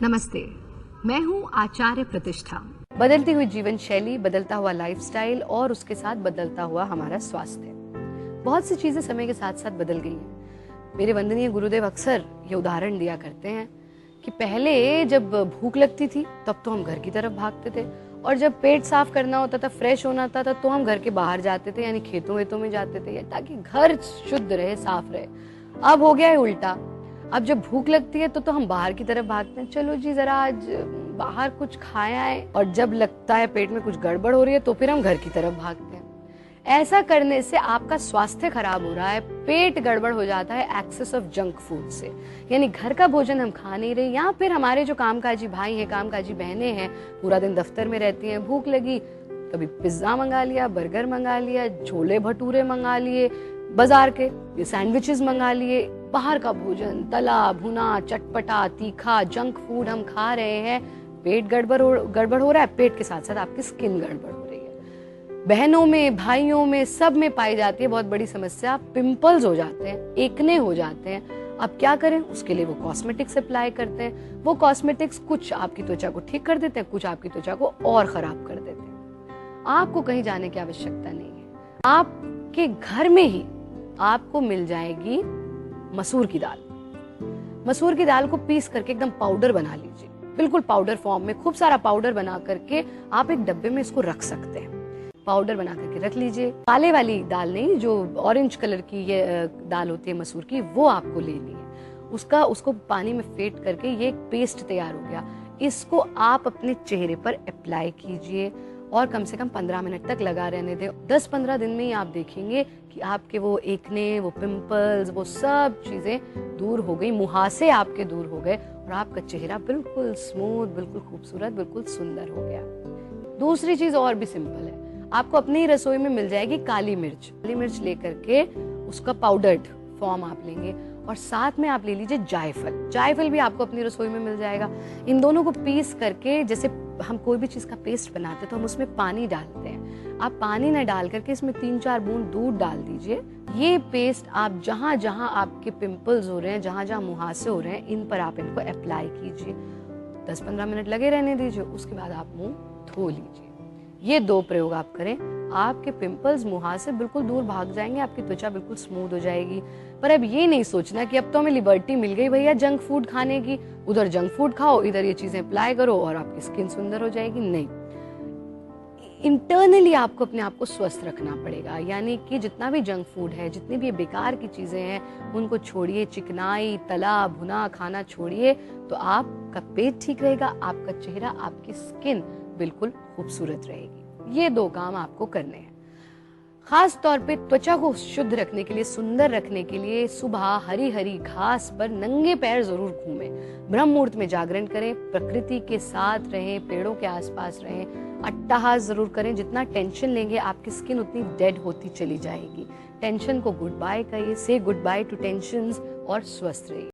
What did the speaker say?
नमस्ते, मैं हूँ आचार्य प्रतिष्ठा। बदलती हुई जीवन शैली, बदलता हुआ लाइफस्टाइल और उसके साथ बदलता हुआ हमारा स्वास्थ्य। बहुत सी चीजें समय के साथ साथ बदल गई हैं। मेरे वंदनीय गुरुदेव अक्सर ये उदाहरण दिया करते हैं कि पहले जब भूख लगती थी तब तो हम घर की तरफ भागते थे, और जब पेट साफ करना होता था, फ्रेश होना था तो हम घर के बाहर जाते थे, यानी खेतों वेतों में जाते थे, ताकि घर शुद्ध रहे, साफ रहे। अब हो गया है उल्टा। अब जब भूख लगती है तो हम बाहर की तरफ भागते हैं, चलो जी जरा आज बाहर कुछ खाया है, और जब लगता है पेट में कुछ गड़बड़ हो रही है तो फिर हम घर की तरफ भागते हैं। ऐसा करने से आपका स्वास्थ्य खराब हो रहा है, पेट गड़बड़ हो जाता है एक्सेस ऑफ जंक फूड से, यानी घर का भोजन हम खा नहीं रहे। या फिर हमारे जो कामकाजी भाई हैं, कामकाजी बहनें हैं, पूरा दिन दफ्तर में रहती हैं, भूख लगी, कभी पिज्जा मंगा लिया, बर्गर मंगा लिया, छोले भटूरे मंगा लिए, बाजार के ये सैंडविचेस मंगा लिए, बाहर का भोजन तला भुना, चटपटा, तीखा, जंक फूड हम खा रहे हैं। पेट गड़बड़ हो रहा है, पेट के साथ साथ आपकी स्किन गड़बड़ हो रही है। बहनों में, भाइयों में, सब में पाई जाती है बहुत बड़ी समस्या, पिंपल्स हो जाते हैं, एक्ने हो जाते हैं। अब क्या करें? उसके लिए वो कॉस्मेटिक्स अप्लाई करते हैं। वो कॉस्मेटिक्स कुछ आपकी त्वचा को ठीक कर देते हैं, कुछ आपकी त्वचा को और खराब कर देते हैं। आपको कहीं जाने की आवश्यकता नहीं है, आपके घर में ही आपको मिल जाएगी मसूर की दाल। मसूर की दाल को पीस करके एकदम पाउडर बना लीजिए, बिल्कुल पाउडर फॉर्म में, खूब सारा पाउडर बना करके आप एक डब्बे में इसको रख सकते हैं। पाउडर बना करके रख लीजिए। काले वाली दाल नहीं, जो ऑरेंज कलर की ये दाल होती है मसूर की, वो आपको लेनी है। उसको पानी में फेंट करके ये एक पेस्ट तैयार हो गया। इसको आप अपने चेहरे पर अप्लाई कीजिए और कम से कम 15 मिनट तक लगा रहने दें। 10-15 दिन में ही आप देखेंगे कि आपके वो एक्ने, वो पिंपल्स, वो सब चीजें दूर हो गई, मुहासे आपके दूर हो गए, और आपका चेहरा बिल्कुल स्मूथ, बिल्कुल खूबसूरत, बिल्कुल सुंदर हो गया। दूसरी चीज और भी सिंपल है, आपको अपनी ही रसोई में मिल जाएगी काली मिर्च। काली मिर्च लेकर के उसका पाउडर्ड फॉर्म आप लेंगे, और साथ में आप ले लीजिए जायफल। जायफल भी आपको अपनी रसोई में मिल जाएगा। इन दोनों को पीस करके, जैसे हम कोई भी चीज का पेस्ट बनाते हैं तो हम उसमें पानी डालते हैं, आप पानी न डाल करके इसमें 3-4 बूंद दूध डाल दीजिए। ये पेस्ट आप जहां जहां आपके पिंपल्स हो रहे हैं, जहां जहां मुहासे हो रहे हैं, इन पर आप इनको अप्लाई कीजिए। 10-15 मिनट लगे रहने दीजिए, उसके बाद आप मुंह धो लीजिए। ये 2 प्रयोग आप करें, आपके पिंपल्स, मुहासे बिल्कुल दूर भाग जाएंगे, आपकी त्वचा बिल्कुल स्मूथ हो जाएगी। पर अब ये नहीं सोचना कि अब तो हमें लिबर्टी मिल गई भैया जंक फूड खाने की, उधर जंक फूड खाओ, इधर ये चीजें अप्लाई करो और आपकी स्किन सुंदर हो जाएगी। नहीं, इंटरनली आपको अपने आप को स्वस्थ रखना पड़ेगा, यानी कि जितना भी जंक फूड है, जितनी भी बेकार की चीजें हैं, उनको छोड़िए। चिकनाई, तला भुना खाना छोड़िए, तो आपका पेट ठीक रहेगा, आपका चेहरा, आपकी स्किन बिल्कुल खूबसूरत रहेगी। ये 2 काम आपको करने हैं। खास तौर पे त्वचा को शुद्ध रखने के लिए, सुंदर रखने के लिए सुबह हरी हरी घास पर नंगे पैर जरूर घूमें। ब्रह्म मुहूर्त में जागरण करें, प्रकृति के साथ रहें, पेड़ों के आसपास रहें। अट्टहास जरूर करें। जितना टेंशन लेंगे आपकी स्किन उतनी डेड होती चली जाएगी। टेंशन को गुड बाय कहिए, से गुड बाय टू टेंशंस, और स्वस्थ रहिए।